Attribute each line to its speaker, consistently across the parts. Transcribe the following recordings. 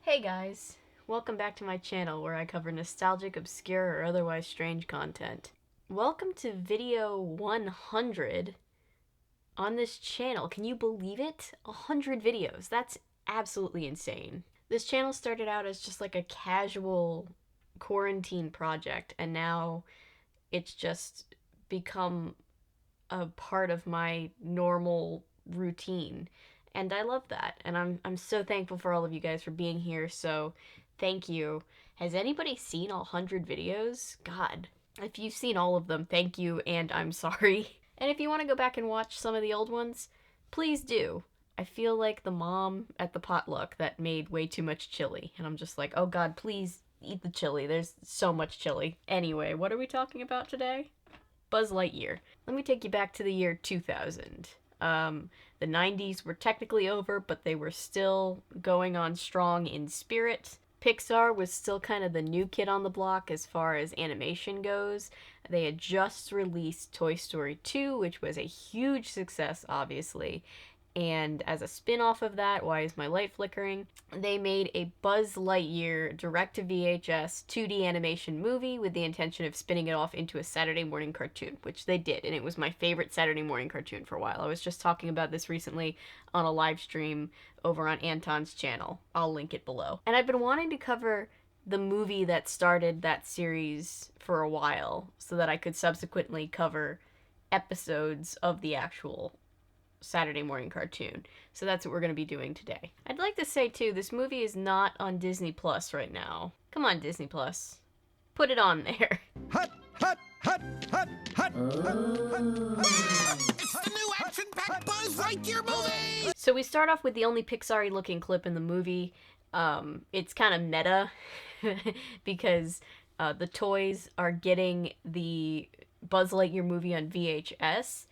Speaker 1: Hey guys, welcome back to my channel where I cover nostalgic, obscure, or otherwise strange content. Welcome to video 100 on this channel. Can you believe it? 100 videos. That's absolutely insane. This channel started out as just like a casual quarantine project, and now it's just become a part of my normal routine. And I love that. And I'm so thankful for all of you guys for being here. So thank you. Has anybody seen all 100 videos? God. If you've seen all of them, thank you, and I'm sorry. And if you want to go back and watch some of the old ones, please do. I feel like the mom at the potluck that made way too much chili. And I'm just like, oh God, please eat the chili. There's so much chili. Anyway, what are we talking about today? Buzz Lightyear. Let me take you back to the year 2000. The 90s were technically over, but they were still going on strong in spirit. Pixar was still kind of the new kid on the block as far as animation goes. They had just released Toy Story 2, which was a huge success, obviously. And as a spin-off of that, Why Is My Light Flickering?, they made a Buzz Lightyear direct-to-VHS 2D animation movie with the intention of spinning it off into a Saturday morning cartoon, which they did, and it was my favorite Saturday morning cartoon for a while. I was just talking about this recently on a live stream over on Anton's channel. I'll link it below. And I've been wanting to cover the movie that started that series for a while so that I could subsequently cover episodes of the actual Saturday morning cartoon. So that's what we're going to be doing today. I'd like to say too, this movie is not on Disney Plus right now. Come on, Disney Plus. Put it on there.
Speaker 2: Hut, hut, hut, hut, hut, hut, hut.
Speaker 3: It's the new action-packed Buzz Lightyear movie!
Speaker 1: So we start off with the only Pixar-y looking clip in the movie. It's kind of meta because the toys are getting the Buzz Lightyear movie on VHS.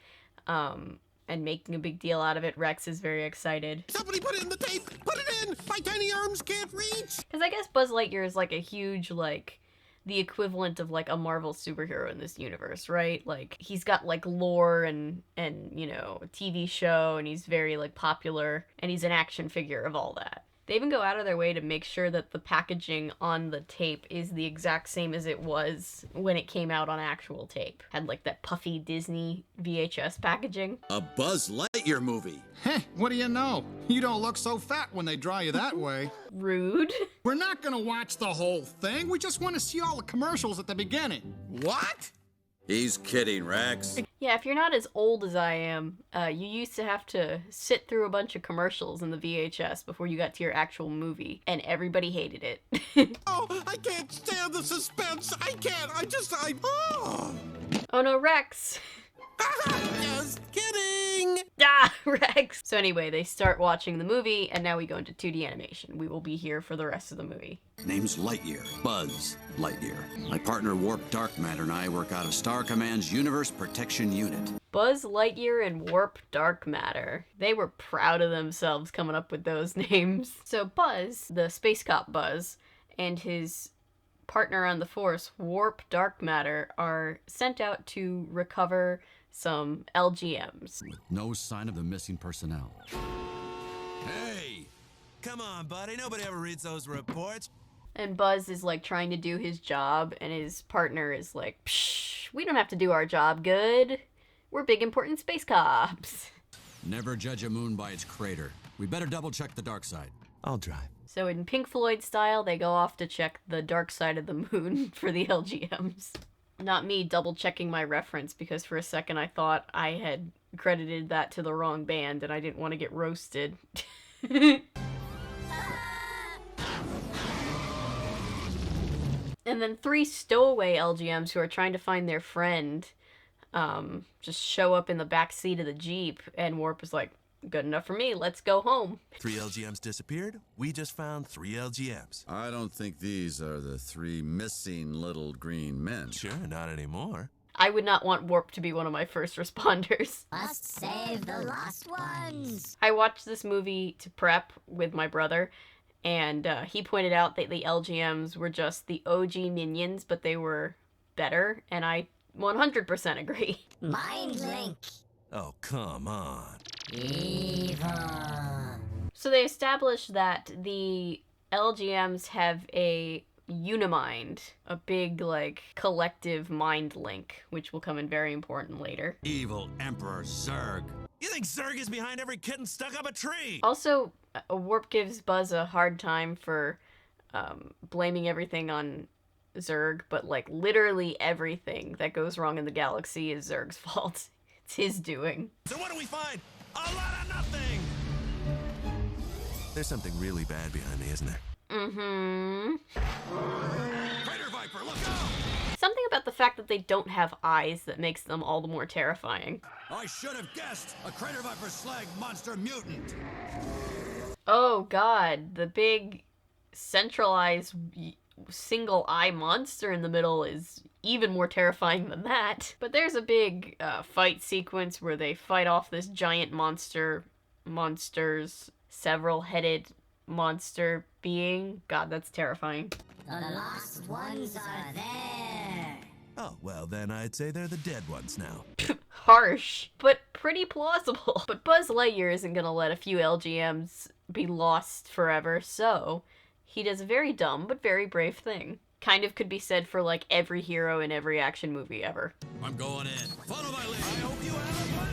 Speaker 1: And making a big deal out of it. Rex is very excited.
Speaker 3: Somebody put it in the tape! Put it in! My tiny arms can't reach!
Speaker 1: Because I guess Buzz Lightyear is like a huge, like, the equivalent of like a Marvel superhero in this universe, right? Like, he's got like lore and you know, a TV show, and he's very like popular, and he's an action figure of all that. They even go out of their way to make sure that the packaging on the tape is the exact same as it was when it came out on actual tape. Had like that puffy Disney VHS packaging.
Speaker 3: A Buzz Lightyear movie.
Speaker 2: Heh, what do you know? You don't look so fat when they draw you that way.
Speaker 1: Rude.
Speaker 2: We're not gonna watch the whole thing. We just want to see all the commercials at the beginning.
Speaker 3: What? He's kidding, Rex.
Speaker 1: Yeah, if you're not as old as I am, you used to have to sit through a bunch of commercials in the VHS before you got to your actual movie, and everybody hated it.
Speaker 3: Oh, I can't stand the suspense. I can't. Oh.
Speaker 1: Oh no, Rex!
Speaker 3: Just kidding.
Speaker 1: Ah, Rex! So anyway, they start watching the movie, and now we go into 2D animation. We will be here for the rest of the movie.
Speaker 4: Name's Lightyear. Buzz Lightyear. My partner Warp Dark Matter and I work out of Star Command's Universe Protection Unit.
Speaker 1: Buzz Lightyear and Warp Dark Matter. They were proud of themselves coming up with those names. So Buzz, the space cop Buzz, and his partner on the Force, Warp Dark Matter, are sent out to recover some LGMs.
Speaker 4: With no sign of the missing personnel.
Speaker 5: Hey, come on, buddy. Nobody ever reads those reports.
Speaker 1: And Buzz is like trying to do his job, and his partner is like, psh, we don't have to do our job good. We're big important space cops.
Speaker 4: Never judge a moon by its crater. We better double check the dark side.
Speaker 5: I'll drive.
Speaker 1: So in Pink Floyd style, they go off to check the dark side of the moon for the LGMs. Not me double checking my reference, because for a second I thought I had credited that to the wrong band and I didn't want to get roasted. And then 3 stowaway LGMs who are trying to find their friend just show up in the back seat of the Jeep, and Warp is like, good enough for me, let's go home.
Speaker 5: 3 LGMs disappeared. We just found 3 LGMs.
Speaker 6: I don't think these are the 3 missing little green men.
Speaker 5: Sure, not anymore.
Speaker 1: I would not want Warp to be one of my first responders.
Speaker 7: Must save the lost ones.
Speaker 1: I watched this movie to prep with my brother, and he pointed out that the LGMs were just the OG minions, but they were better, and I 100% agree.
Speaker 7: Mind link.
Speaker 5: Oh, come on.
Speaker 7: Evil.
Speaker 1: So they established that the LGMs have a unimind, a big, like, collective mind link, which will come in very important later.
Speaker 5: Evil Emperor Zurg. You think Zurg is behind every kitten stuck up a tree?
Speaker 1: Also, Warp gives Buzz a hard time for blaming everything on Zurg, but, like, literally everything that goes wrong in the galaxy is Zurg's fault. It's his doing.
Speaker 5: So what do we find? A lot of nothing! There's something really bad behind me, isn't there?
Speaker 1: Mm-hmm.
Speaker 5: Crater Viper, look out!
Speaker 1: Something about the fact that they don't have eyes that makes them all the more terrifying.
Speaker 4: I should have guessed! A Crater Viper slag monster mutant!
Speaker 1: Oh god, the big centralized single eye monster in the middle is even more terrifying than that. But there's a big fight sequence where they fight off this giant monster's several-headed monster being. God, that's terrifying.
Speaker 7: The lost ones are there.
Speaker 5: Oh, well then I'd say they're the dead ones now.
Speaker 1: Harsh, but pretty plausible. But Buzz Lightyear isn't gonna let a few LGMs be lost forever, so he does a very dumb but very brave thing. Kind of could be said for, like, every hero in every action movie ever.
Speaker 4: I'm going in. Follow my lead.
Speaker 5: I hope you have a plan!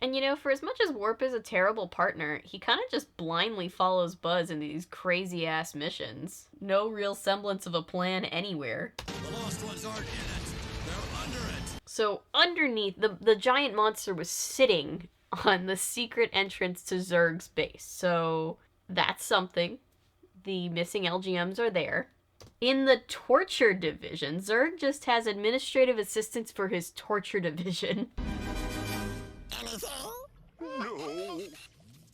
Speaker 1: And you know, for as much as Warp is a terrible partner, he kind of just blindly follows Buzz in these crazy-ass missions. No real semblance of a plan anywhere.
Speaker 4: The lost ones aren't in it. They're under it.
Speaker 1: So underneath, the giant monster was sitting on the secret entrance to Zurg's base. So that's something. The missing LGMs are there. In the torture division, Zurg just has administrative assistants for his torture division.
Speaker 7: Anything? No.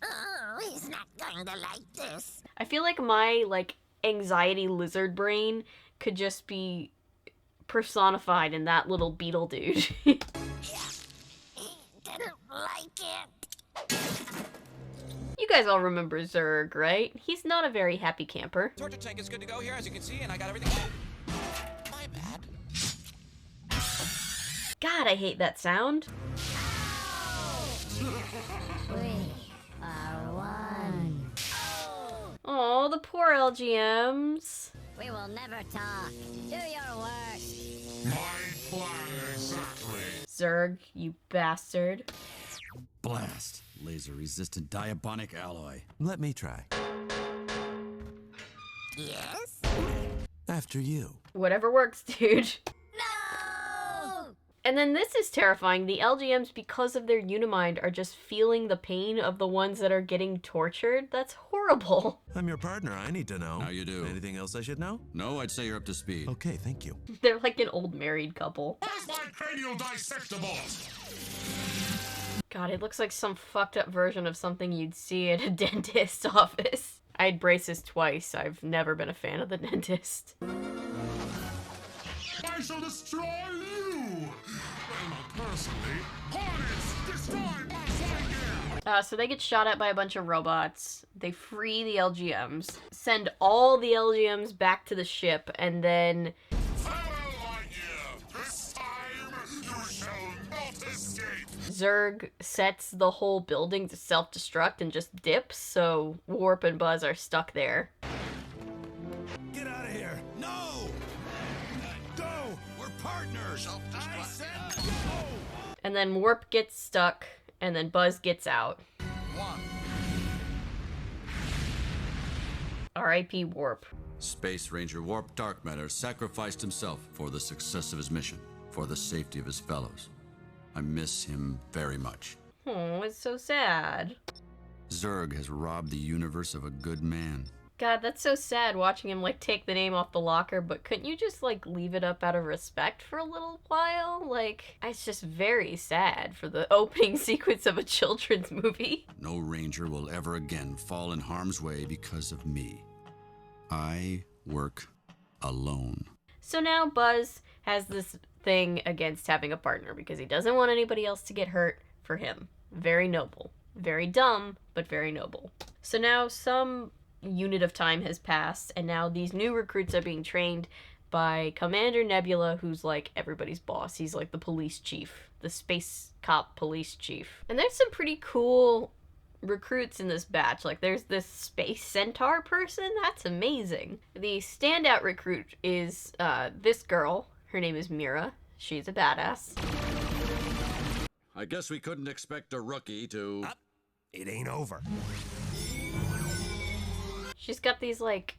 Speaker 7: Oh, he's not going to like this.
Speaker 1: I feel like my, like, anxiety lizard brain could just be personified in that little beetle dude.
Speaker 7: He didn't like it.
Speaker 1: You guys all remember Zurg, right? He's not a very happy camper.
Speaker 8: Torture tank is good to go here, as you can see, and I got everything. My bad.
Speaker 1: God, I hate that sound.
Speaker 7: We are one.
Speaker 1: Oh, the poor LGMs.
Speaker 7: We will never talk. Do your worst.
Speaker 3: My plan exactly.
Speaker 1: Zurg, you bastard.
Speaker 4: Blast. Laser-resistant diabonic alloy.
Speaker 5: Let me try.
Speaker 7: Yes?
Speaker 5: After you.
Speaker 1: Whatever works, dude.
Speaker 7: No!
Speaker 1: And then this is terrifying. The LGMs, because of their unimind, are just feeling the pain of the ones that are getting tortured. That's horrible.
Speaker 5: I'm your partner, I need to know.
Speaker 4: Now you do.
Speaker 5: Anything else I should know?
Speaker 4: No, I'd say you're up to speed.
Speaker 5: Okay, thank you.
Speaker 1: They're like an old married couple.
Speaker 3: Where's my cranial dissectables?
Speaker 1: God, it looks like some fucked up version of something you'd see at a dentist's office. I had braces twice. I've never been a fan of the dentist.
Speaker 3: I shall destroy you! Well, not personally. Hornets, destroy Buzz Lightyear!
Speaker 1: So they get shot at by a bunch of robots. They free the LGMs, send all the LGMs back to the ship, and then
Speaker 3: Farewell, Lightyear! This time you shall not escape!
Speaker 1: Zurg sets the whole building to self-destruct and just dips, so Warp and Buzz are stuck there.
Speaker 5: Get out of here! No! Go!
Speaker 4: We're partners.
Speaker 5: I said go!
Speaker 1: And then Warp gets stuck, and then Buzz gets out. R.I.P. Warp.
Speaker 4: Space Ranger Warp Dark Matter sacrificed himself for the success of his mission, for the safety of his fellows. I miss him very much.
Speaker 1: Oh, it's so sad.
Speaker 4: Zurg has robbed the universe of a good man.
Speaker 1: God, that's so sad watching him, like, take the name off the locker, but couldn't you just, like, leave it up out of respect for a little while? Like, it's just very sad for the opening sequence of a children's movie.
Speaker 4: No Ranger will ever again fall in harm's way because of me. I work alone.
Speaker 1: So now Buzz has this thing against having a partner because he doesn't want anybody else to get hurt for him. Very noble. Very dumb, but very noble. So now some unit of time has passed, and now these new recruits are being trained by Commander Nebula, who's like everybody's boss. He's like the police chief, the space cop police chief. And there's some pretty cool recruits in this batch. Like, there's this space centaur person. That's amazing. The standout recruit is this girl. Her name is Mira. She's a badass.
Speaker 4: I guess we couldn't expect a rookie to...
Speaker 5: It ain't over.
Speaker 1: She's got these, like,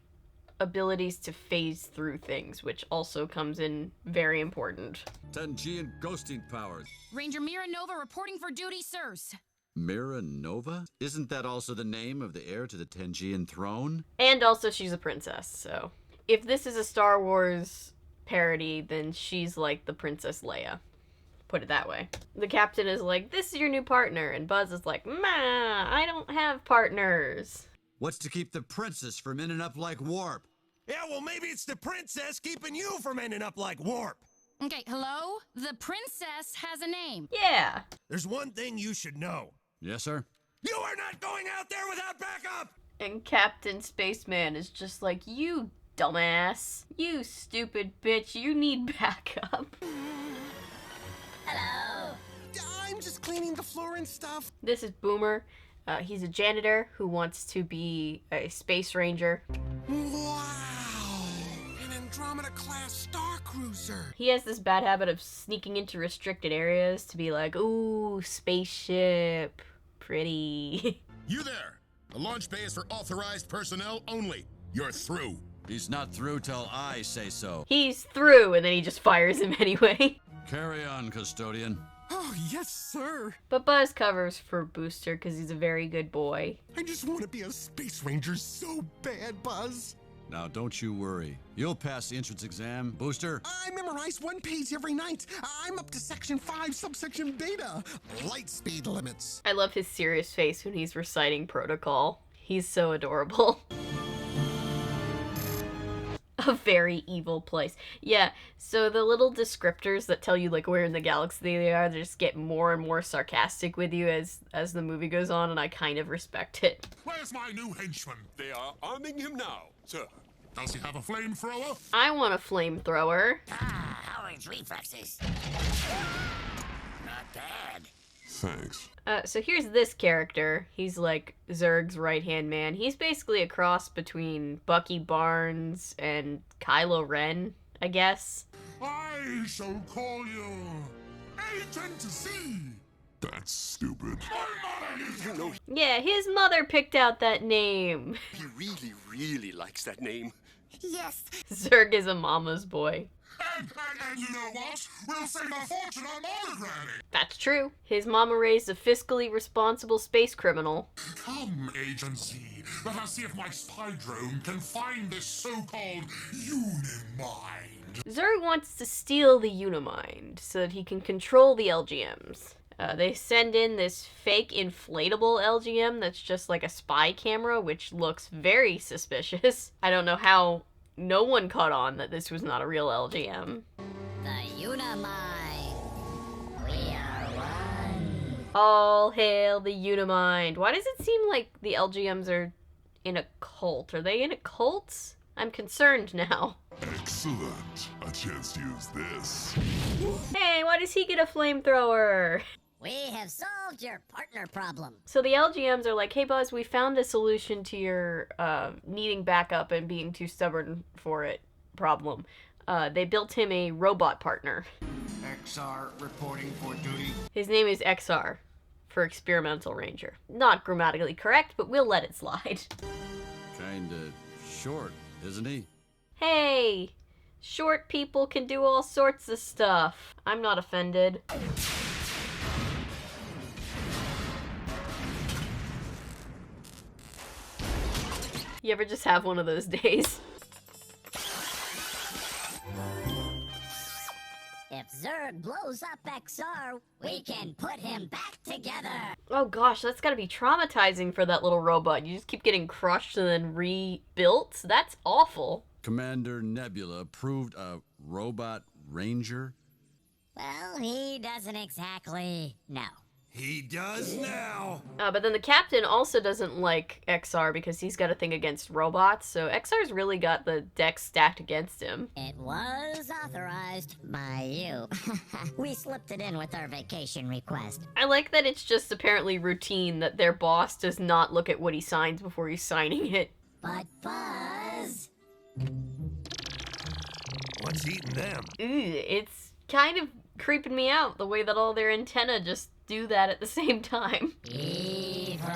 Speaker 1: abilities to phase through things, which also comes in very important.
Speaker 4: Tenjian ghosting powers.
Speaker 9: Ranger Mira Nova reporting for duty, sirs.
Speaker 4: Mira Nova? Isn't that also the name of the heir to the Tenjian throne?
Speaker 1: And also she's a princess, so... If this is a Star Wars parody, then she's like the Princess Leia. Put it that way. The captain is like, this is your new partner, and Buzz is like, ma, I don't have partners.
Speaker 4: What's to keep the princess from ending up like Warp?
Speaker 5: Yeah, well, maybe it's the princess keeping you from ending up like Warp.
Speaker 9: Okay, hello? The princess has a name.
Speaker 1: Yeah.
Speaker 5: There's one thing you should know.
Speaker 4: Yes, sir?
Speaker 5: You are not going out there without backup!
Speaker 1: And Captain Spaceman is just like, you dumbass. You stupid bitch, you need backup.
Speaker 7: Hello.
Speaker 5: I'm just cleaning the floor and stuff.
Speaker 1: This is Boomer. He's a janitor who wants to be a space ranger.
Speaker 3: Wow! An Andromeda-class star cruiser!
Speaker 1: He has this bad habit of sneaking into restricted areas to be like, ooh, spaceship, pretty.
Speaker 3: You there! The launch bay is for authorized personnel only. You're through.
Speaker 4: He's not through till I say so.
Speaker 1: He's through, and then he just fires him anyway.
Speaker 4: Carry on, custodian.
Speaker 3: Oh, yes, sir.
Speaker 1: But Buzz covers for Booster because he's a very good boy.
Speaker 3: I just want to be a space ranger so bad, Buzz.
Speaker 4: Now, don't you worry. You'll pass the entrance exam, Booster.
Speaker 3: I memorize one page every night. I'm up to section 5, subsection beta. Light speed limits.
Speaker 1: I love his serious face when he's reciting protocol. He's so adorable. A very evil place. Yeah, so the little descriptors that tell you like where in the galaxy they are, they just get more and more sarcastic with you as the movie goes on, and I kind of respect it.
Speaker 3: Where's my new henchman?
Speaker 10: They are arming him now, sir.
Speaker 3: Does he have a flamethrower?
Speaker 1: I want a flamethrower.
Speaker 7: Ah, Howard's reflexes. Not bad.
Speaker 3: Thanks.
Speaker 1: So here's this character. He's like Zurg's right-hand man. He's basically a cross between Bucky Barnes and Kylo Ren, I guess.
Speaker 3: I shall call you Agent Z. That's stupid.
Speaker 10: You know,
Speaker 1: Yeah, his mother picked out that name.
Speaker 10: he really, really likes that name.
Speaker 7: Yes.
Speaker 1: Zurg is a mama's boy.
Speaker 3: And you know what? We'll save a fortune on monogramming.
Speaker 1: That's true. His mama raised a fiscally responsible space criminal.
Speaker 3: Come, Agent Z. Let us see if my spy drone can find this so-called Unimind.
Speaker 1: Zurg wants to steal the Unimind so that he can control the LGMs. They send in this fake inflatable LGM that's just like a spy camera, which looks very suspicious. I don't know how no one caught on that this was not a real LGM.
Speaker 7: The Unimind. We are one.
Speaker 1: All hail the Unimind. Why does it seem like the LGMs are in a cult? Are they in a cult? I'm concerned now.
Speaker 3: Excellent. A chance to use this.
Speaker 1: Hey, why does he get a flamethrower?
Speaker 7: We have solved your partner problem.
Speaker 1: So the LGMs are like, hey Buzz, we found a solution to your needing backup and being too stubborn for it problem. They built him a robot partner.
Speaker 11: XR reporting for duty.
Speaker 1: His name is XR, for Experimental Ranger. Not grammatically correct, but we'll let it slide.
Speaker 4: Kinda short, isn't he?
Speaker 1: Hey, short people can do all sorts of stuff. I'm not offended. You ever just have one of those days?
Speaker 7: If Zurg blows up XR, we can put him back together.
Speaker 1: Oh gosh, that's gotta be traumatizing for that little robot. You just keep getting crushed and then rebuilt? That's awful.
Speaker 4: Commander Nebula proved a robot ranger?
Speaker 7: Well, he doesn't exactly. No.
Speaker 5: He does now.
Speaker 1: But then the captain also doesn't like XR because he's got a thing against robots, so XR's really got the deck stacked against him.
Speaker 7: It was authorized by you. We slipped it in with our vacation request.
Speaker 1: I like that it's just apparently routine that their boss does not look at what he signs before he's signing it.
Speaker 7: But Buzz...
Speaker 5: What's eating them?
Speaker 1: Ooh, it's kind of creeping me out the way that all their antennae just do that at the same time.
Speaker 7: Evil.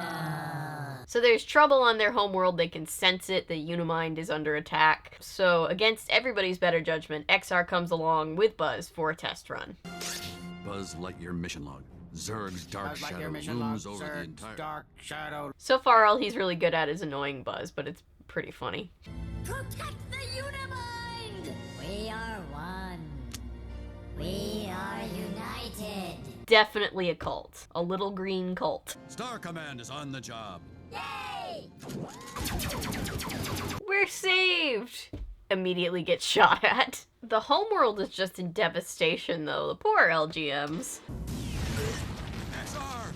Speaker 1: So there's trouble on their homeworld, they can sense it, the Unimind is under attack. So against everybody's better judgment, XR comes along with Buzz for a test run.
Speaker 4: Buzz Lightyear mission log. Zurg's dark shadow looms over the entire...
Speaker 11: Dark shadow.
Speaker 1: So far all he's really good at is annoying Buzz, but it's pretty funny.
Speaker 7: Protect the Unimind! We are one. We are united.
Speaker 1: Definitely a cult. A little green cult.
Speaker 4: Star Command is on the job.
Speaker 7: Yay!
Speaker 1: We're saved! Immediately gets shot at. The homeworld is just in devastation though. The poor LGMs.
Speaker 5: XR!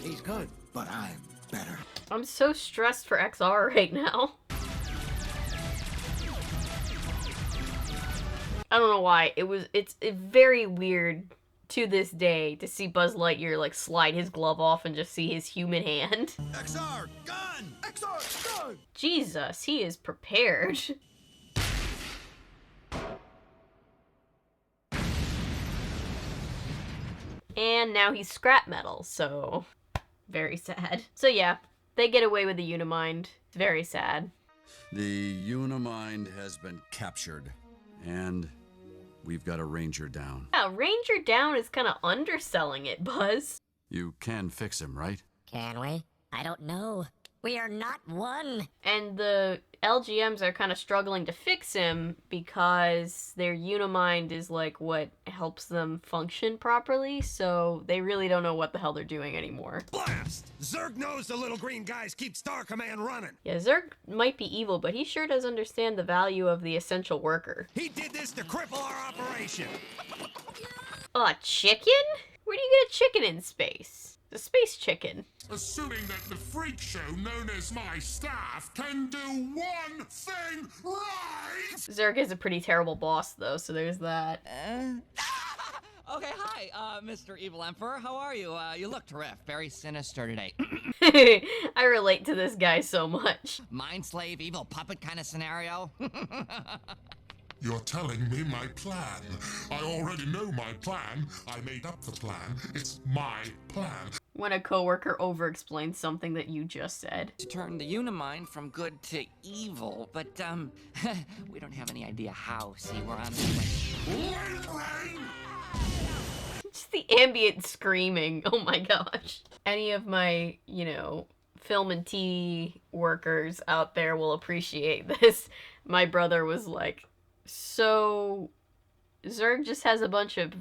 Speaker 11: He's good, but I'm better.
Speaker 1: I'm so stressed for XR right now. I don't know why. It's very weird to this day to see Buzz Lightyear like slide his glove off and just see his human hand.
Speaker 5: XR, gun!
Speaker 11: XR, gun!
Speaker 1: Jesus, he is prepared. And now he's scrap metal, so very sad. So yeah, they get away with the Unimind. It's very sad.
Speaker 4: The Unimind has been captured, and we've got a Ranger down.
Speaker 1: Yeah, Ranger down is kind of underselling it, Buzz.
Speaker 4: You can fix him, right?
Speaker 7: Can we? I don't know. We are not one.
Speaker 1: And the LGMs are kind of struggling to fix him because their Unimind is like what helps them function properly, so they really don't know what the hell they're doing anymore.
Speaker 5: Blast! Zurg knows the little green guys keep Star Command running.
Speaker 1: Yeah, Zurg might be evil, but he sure does understand the value of the essential worker.
Speaker 5: He did this to cripple our operation.
Speaker 1: A chicken? Where do you get a chicken in space? The space chicken.
Speaker 3: Assuming that the freak show known as my staff can do one thing right!
Speaker 1: Zurg is a pretty terrible boss, though, so there's that.
Speaker 8: Okay, hi, Mr. Evil Emperor. How are you? You look terrific. Very sinister today.
Speaker 1: I relate to this guy so much.
Speaker 8: Mind slave, evil puppet kind of scenario.
Speaker 3: You're telling me my plan. I already know my plan. I made up the plan. It's my plan.
Speaker 1: When a coworker over-explains something that you just said.
Speaker 8: To turn the Unimind from good to evil, but, we don't have any idea how. See, we're on
Speaker 1: Just the ambient screaming. Oh my gosh. Any of my, film and TV workers out there will appreciate this. My brother was like, so Zurg just has a bunch of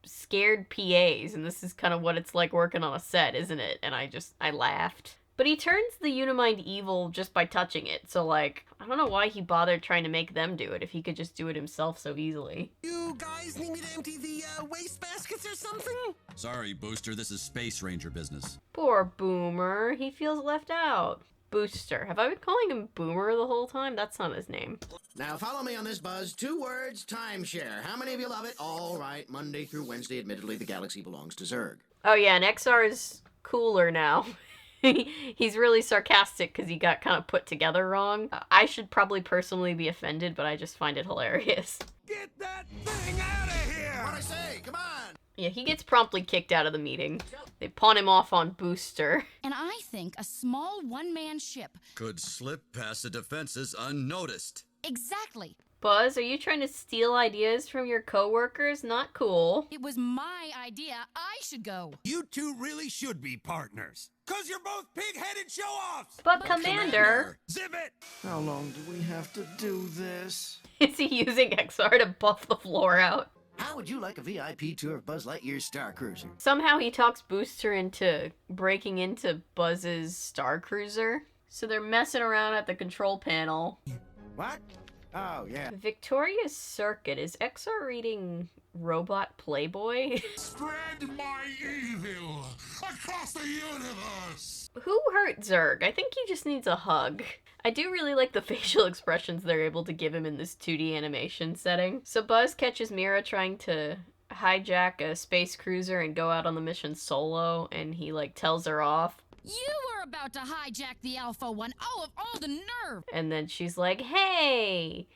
Speaker 1: scared PAs, and this is kind of what it's like working on a set, isn't it? And I laughed. But he turns the Unimind evil just by touching it, so like, I don't know why he bothered trying to make them do it if he could just do it himself so easily.
Speaker 5: You guys need me to empty the waste baskets or something?
Speaker 4: Sorry, Booster, this is Space Ranger business.
Speaker 1: Poor Boomer, he feels left out. Booster. Have I been calling him Boomer the whole time? That's not his name.
Speaker 11: Now follow me on this, Buzz. 2 words, timeshare. How many of you love it? All right, Monday through Wednesday, admittedly, the galaxy belongs to Zurg.
Speaker 1: Oh yeah, and XR is cooler now. He's really sarcastic because he got kind of put together wrong. I should probably personally be offended, but I just find it hilarious.
Speaker 5: Get that thing out of here!
Speaker 11: What'd I say? Come on!
Speaker 1: Yeah, he gets promptly kicked out of the meeting. They pawn him off on Booster.
Speaker 9: And I think a small one-man ship.
Speaker 4: Could slip past the defenses unnoticed.
Speaker 9: Exactly.
Speaker 1: Buzz, are you trying to steal ideas from your coworkers? Not cool.
Speaker 9: It was my idea. I should go.
Speaker 5: You two really should be partners. Cause you're both pig-headed show-offs!
Speaker 1: But Commander...
Speaker 5: Zip it!
Speaker 11: How long do we have to do this?
Speaker 1: Is he using XR to buff the floor out?
Speaker 11: How would you like a VIP tour of Buzz Lightyear's Star Cruiser?
Speaker 1: Somehow he talks Booster into breaking into Buzz's Star Cruiser. So they're messing around at the control panel.
Speaker 11: What? Oh, yeah.
Speaker 1: Victoria's Circuit. Is XR reading robot playboy.
Speaker 3: Spread my evil across the universe.
Speaker 1: Who hurt Zurg? I think he just needs a hug. I do really like the facial expressions they're able to give him in this 2D animation setting. So Buzz catches Mira trying to hijack a space cruiser and go out on the mission solo, and he like tells her off.
Speaker 9: You were about to hijack the Alpha One. Oh, of all the nerve!
Speaker 1: And then she's like, hey,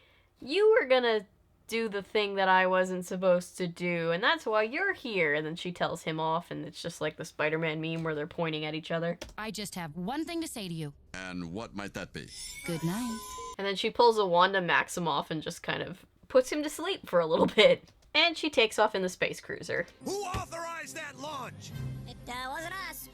Speaker 1: you were gonna do the thing that I wasn't supposed to do, and that's why you're here. And then she tells him off, and it's just like the Spider-Man meme where they're pointing at each other.
Speaker 9: I just have one thing to say to you.
Speaker 4: And what might that be?
Speaker 9: Good night.
Speaker 1: And then she pulls a Wanda Maximoff and just kind of puts him to sleep for a little bit. And she takes off in the space cruiser.
Speaker 5: Who authorized that launch?
Speaker 7: It wasn't us.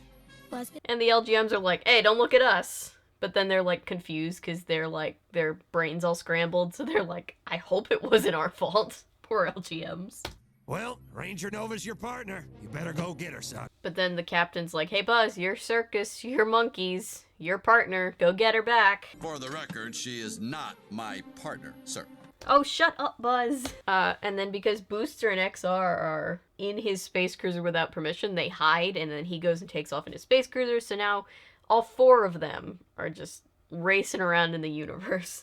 Speaker 1: And the LGMs are like, hey, don't look at us. But then they're like confused because they're like, their brains all scrambled. So they're like, I hope it wasn't our fault. Poor LGMs.
Speaker 5: Well, Ranger Nova's your partner. You better go get her, son.
Speaker 1: But then the captain's like, hey, Buzz, your circus, your monkeys, your partner, go get her back.
Speaker 4: For the record, she is not my partner, sir.
Speaker 1: Oh, shut up, Buzz. And then because Booster and XR are in his space cruiser without permission, they hide, and then he goes and takes off in his space cruiser, so now all four of them are just racing around in the universe.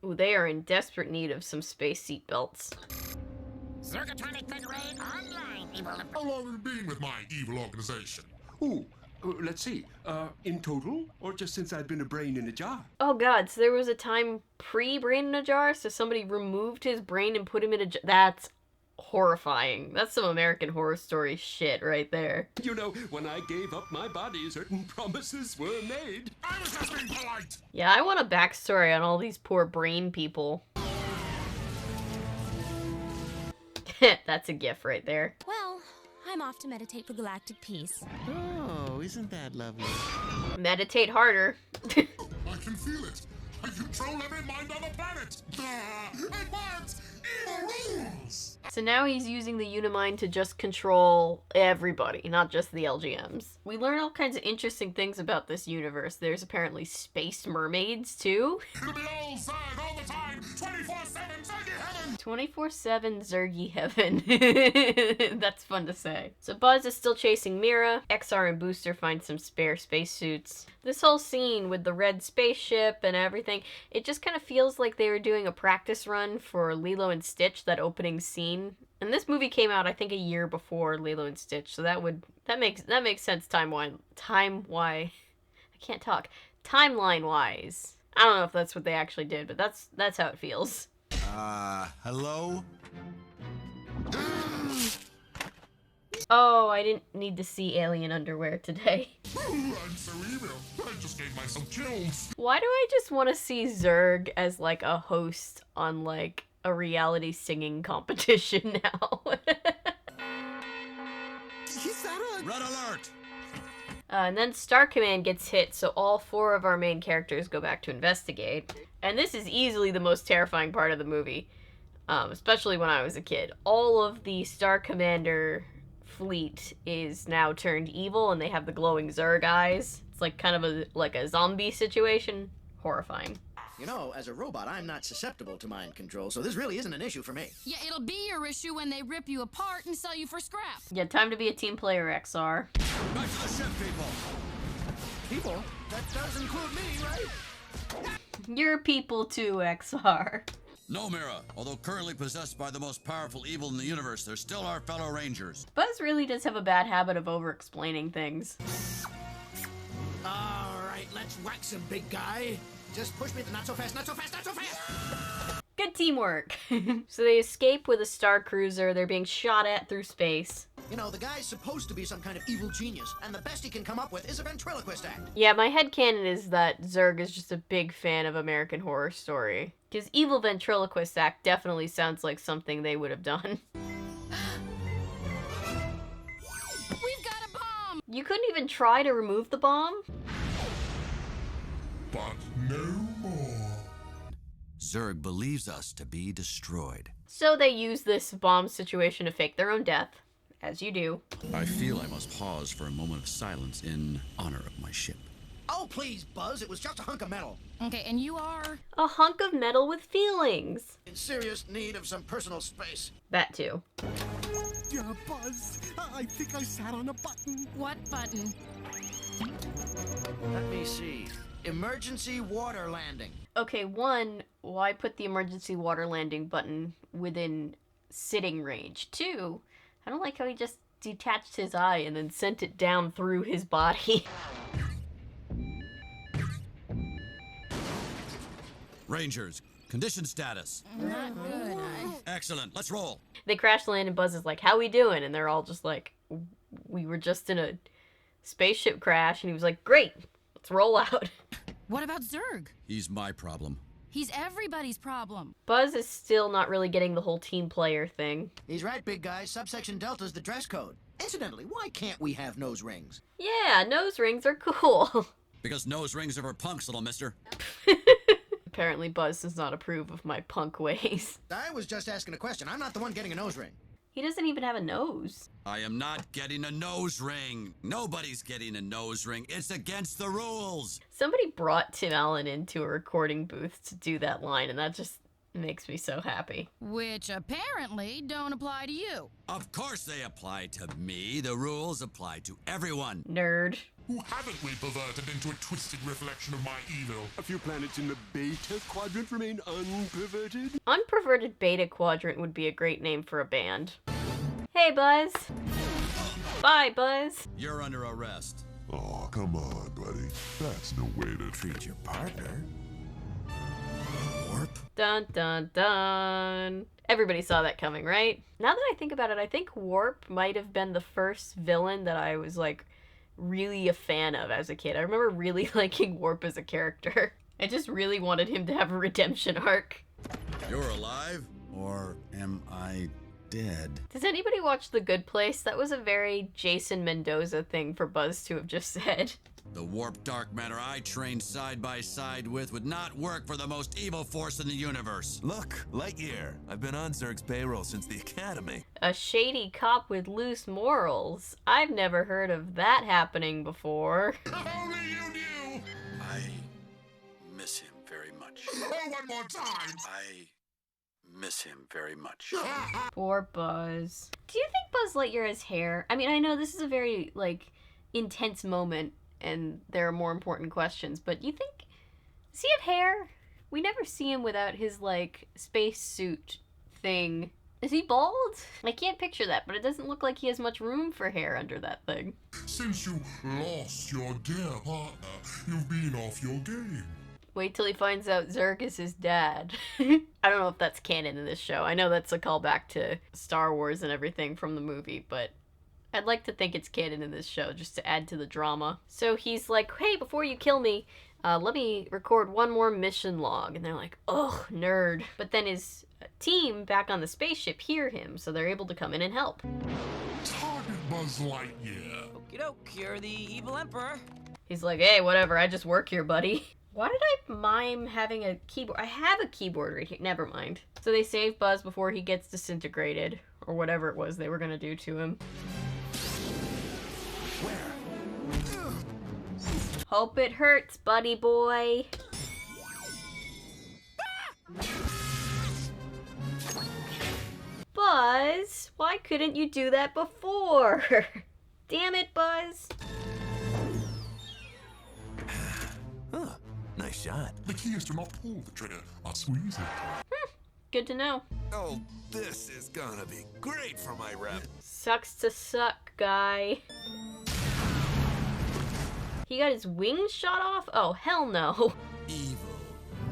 Speaker 1: Ooh, they are in desperate need of some space seatbelts.
Speaker 7: Zurgatronic Betrayal online, evil.
Speaker 3: How long have you been with my evil organization?
Speaker 10: Ooh, let's see. In total, or just since I've been a brain in a jar?
Speaker 1: Oh god, so there was a time pre-brain in a jar, so somebody removed his brain and put him in a jar. That's horrifying. That's some American Horror Story shit right there.
Speaker 10: You know, when I gave up my body, certain promises were made.
Speaker 3: I was just being polite.
Speaker 1: Yeah, I want a backstory on all these poor brain people. That's a gif right there.
Speaker 12: Well, I'm off to meditate for galactic peace.
Speaker 13: Oh, isn't that lovely?
Speaker 1: Meditate harder.
Speaker 3: I can feel it. I control every mind on the planet. It works. Evil rules.
Speaker 1: So now he's using the Unimind to just control everybody, not just the LGMs. We learn all kinds of interesting things about this universe. There's apparently space mermaids, too.
Speaker 3: It'll be all Zurg all the time. 24/7 Zurgy heaven.
Speaker 1: 24/7 Zurgy heaven. That's fun to say. So Buzz is still chasing Mira. XR and Booster find some spare spacesuits. This whole scene with the red spaceship and everything, it just kind of feels like they were doing a practice run for Lilo and Stitch, that opening scene. And this movie came out, I think, a year before Lilo and Stitch, so that makes sense timeline wise. I don't know if that's what they actually did, but that's how it feels.
Speaker 5: Hello?
Speaker 1: Oh, I didn't need to see alien underwear today.
Speaker 3: Ooh, I'm so evil. I just gave myself chills.
Speaker 1: Why do I just want to see Zurg as like a host on like a reality singing competition now?
Speaker 5: Is that a... Red alert!
Speaker 1: And then Star Command gets hit, so all four of our main characters go back to investigate. And this is easily the most terrifying part of the movie, especially when I was a kid. All of the Star Commander fleet is now turned evil, and they have the glowing Zurg eyes. It's like kind of a zombie situation. Horrifying.
Speaker 11: You know, as a robot, I'm not susceptible to mind control, so this really isn't an issue for me.
Speaker 9: Yeah, it'll be your issue when they rip you apart and sell you for scrap.
Speaker 1: Yeah, time to be a team player, XR.
Speaker 5: Back to the ship, people!
Speaker 11: People? That does include me, right?
Speaker 1: You're people too, XR.
Speaker 4: No, Mira. Although currently possessed by the most powerful evil in the universe, they're still our fellow Rangers.
Speaker 1: Buzz really does have a bad habit of over-explaining things.
Speaker 11: All right, let's wax him, big guy. Just push me. Not so fast, not so fast, not so fast!
Speaker 1: Good teamwork. So they escape with a star cruiser. They're being shot at through space.
Speaker 11: You know, the guy's supposed to be some kind of evil genius, and the best he can come up with is a ventriloquist act.
Speaker 1: Yeah, my headcanon is that Zurg is just a big fan of American Horror Story. Because evil ventriloquist act definitely sounds like something they would have done.
Speaker 9: We've got a bomb!
Speaker 1: You couldn't even try to remove the bomb?
Speaker 3: But no more.
Speaker 4: Zurg believes us to be destroyed.
Speaker 1: So they use this bomb situation to fake their own death, as you do.
Speaker 4: I feel I must pause for a moment of silence in honor of my ship.
Speaker 11: Oh, please, Buzz. It was just a hunk of metal.
Speaker 9: Okay, and you are?
Speaker 1: A hunk of metal with feelings.
Speaker 11: In serious need of some personal space.
Speaker 1: That too.
Speaker 2: Yeah, Buzz, I think I sat on a button.
Speaker 9: What button?
Speaker 11: Let me see. Emergency water landing.
Speaker 1: Okay, one, why put the emergency water landing button within sitting range? Two, I don't like how he just detached his eye and then sent it down through his body.
Speaker 4: Rangers, condition status.
Speaker 9: Not good.
Speaker 4: Excellent, let's roll.
Speaker 1: They crash land and Buzz is like, how we doing? And they're all just like, we were just in a spaceship crash. And he was like, great, let's roll out.
Speaker 9: What about Zurg?
Speaker 4: He's my problem.
Speaker 9: He's everybody's problem.
Speaker 1: Buzz is still not really getting the whole team player thing.
Speaker 11: He's right, big guy. Subsection Delta's the dress code. Incidentally, why can't we have nose rings?
Speaker 1: Yeah, nose rings are cool.
Speaker 4: Because nose rings are for punks, little mister.
Speaker 1: Apparently Buzz does not approve of my punk ways.
Speaker 11: I was just asking a question. I'm not the one getting a nose ring.
Speaker 1: He doesn't even have a nose.
Speaker 4: I am not getting a nose ring. Nobody's getting a nose ring. It's against the rules.
Speaker 1: Somebody brought Tim Allen into a recording booth to do that line, and that just makes me so happy.
Speaker 9: Which apparently don't apply to you.
Speaker 4: Of course they apply to me. The rules apply to everyone.
Speaker 1: Nerd.
Speaker 3: Who haven't we perverted into a twisted reflection of my evil?
Speaker 10: A few planets in the beta quadrant remain unperverted.
Speaker 1: Unperverted Beta Quadrant would be a great name for a band. Hey, Buzz. Bye, Buzz.
Speaker 4: You're under arrest.
Speaker 3: Oh, come on, buddy. That's no way to treat your partner.
Speaker 4: Warp?
Speaker 1: Dun, dun, dun. Everybody saw that coming, right? Now that I think about it, I think Warp might have been the first villain that I was, like, really a fan of as a kid. I remember really liking Warp as a character. I just really wanted him to have a redemption arc.
Speaker 4: You're alive? Or am I dead?
Speaker 1: Does anybody watch The Good Place? That was a very Jason Mendoza thing for Buzz to have just said.
Speaker 4: The warp dark matter I trained side by side with would not work for the most evil force in the universe.
Speaker 5: Look, Lightyear. I've been on Zurg's payroll since the academy.
Speaker 1: A shady cop with loose morals. I've never heard of that happening before.
Speaker 3: Only you knew!
Speaker 4: I miss him very much.
Speaker 3: Oh, one more time!
Speaker 4: I miss him very much.
Speaker 1: Poor Buzz. Do you think Buzz Lightyear has hair? I mean, I know this is a very, like, intense moment and there are more important questions, but you think, does he have hair? We never see him without his, like, spacesuit thing. Is he bald? I can't picture that, but it doesn't look like he has much room for hair under that thing.
Speaker 3: Since you lost your dear partner, you've been off your game.
Speaker 1: Wait till he finds out Zurg is his dad. I don't know if that's canon in this show. I know that's a callback to Star Wars and everything from the movie, but I'd like to think it's canon in this show just to add to the drama. So he's like, hey, before you kill me, let me record one more mission log. And they're like, ugh, nerd. But then his team back on the spaceship hear him, so they're able to come in and help.
Speaker 3: Target Buzz Lightyear.
Speaker 8: Okie doke, you're the evil emperor.
Speaker 1: He's like, hey, whatever, I just work here, buddy. Why did I mime having a keyboard? I have a keyboard right here. Never mind. So they save Buzz before he gets disintegrated, or whatever it was they were gonna do to him.
Speaker 11: Where?
Speaker 1: Hope it hurts, buddy boy. Buzz, why couldn't you do that before? Damn it, Buzz.
Speaker 5: Huh. Nice shot.
Speaker 3: The key is to not pull the trigger, or squeeze it.
Speaker 1: Good to know.
Speaker 5: Oh, this is gonna be great for my rep.
Speaker 1: Sucks to suck, guy. He got his wings shot off? Oh, hell no.
Speaker 4: Evil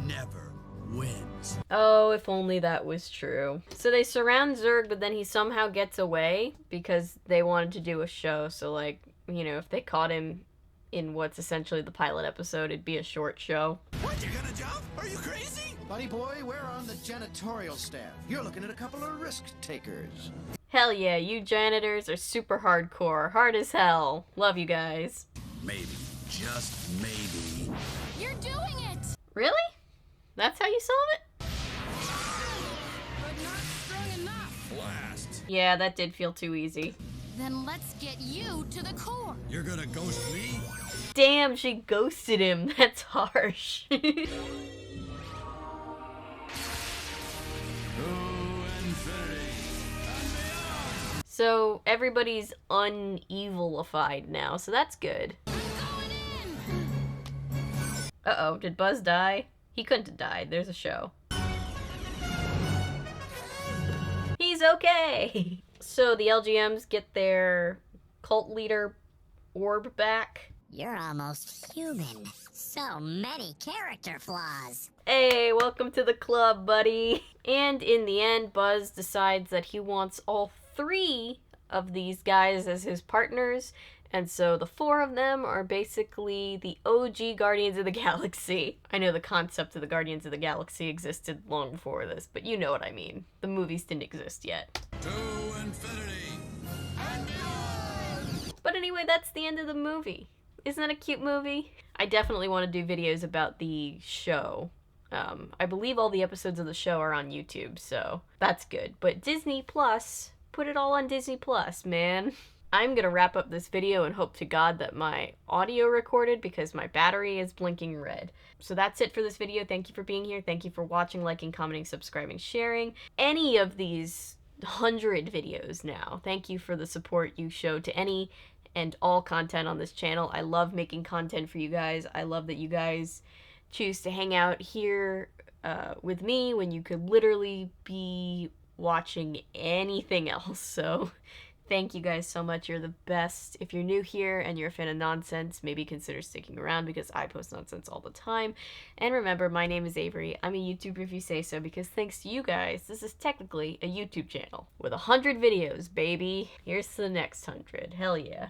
Speaker 4: never wins.
Speaker 1: Oh, if only that was true. So they surround Zurg, but then he somehow gets away because they wanted to do a show. So, like, you know, if they caught him in what's essentially the pilot episode, it'd be a short show.
Speaker 5: What, you're gonna jump? Are you crazy?
Speaker 11: Buddy boy, we're on the janitorial staff. You're looking at a couple of risk takers.
Speaker 1: Hell yeah, you janitors are super hardcore. Hard as hell. Love you guys.
Speaker 4: Maybe, just maybe.
Speaker 9: You're doing it!
Speaker 1: Really? That's how you solve it?
Speaker 9: But not strong enough.
Speaker 4: Blast.
Speaker 1: Yeah, that did feel too easy.
Speaker 9: Then let's get you to the core.
Speaker 4: You're gonna ghost me?
Speaker 1: Damn, she ghosted him. That's harsh. So everybody's unevilified now, so that's good. Uh-oh, did Buzz die? He couldn't have died. There's a show. He's okay! So the LGMs get their cult leader orb back.
Speaker 7: You're almost human. So many character flaws.
Speaker 1: Hey, welcome to the club, buddy. And in the end, Buzz decides that he wants all 3 of these guys as his partners. And so the 4 of them are basically the OG Guardians of the Galaxy. I know the concept of the Guardians of the Galaxy existed long before this, but you know what I mean. The movies didn't exist yet.
Speaker 4: To infinity and beyond!
Speaker 1: But anyway, that's the end of the movie. Isn't that a cute movie? I definitely want to do videos about the show. I believe all the episodes of the show are on YouTube, so that's good. But Disney Plus, put it all on Disney Plus, man. I'm gonna wrap up this video and hope to God that my audio recorded because my battery is blinking red. So that's it for this video. Thank you for being here. Thank you for watching, liking, commenting, subscribing, sharing any of these 100 videos now. Thank you for the support you show to any and all content on this channel. I love making content for you guys. I love that you guys choose to hang out here with me when you could literally be watching anything else. So thank you guys so much. You're the best. If you're new here and you're a fan of nonsense, maybe consider sticking around because I post nonsense all the time. And remember, my name is Avery. I'm a YouTuber if you say so because thanks to you guys, this is technically a YouTube channel with 100 videos, baby. Here's to the next 100. Hell yeah.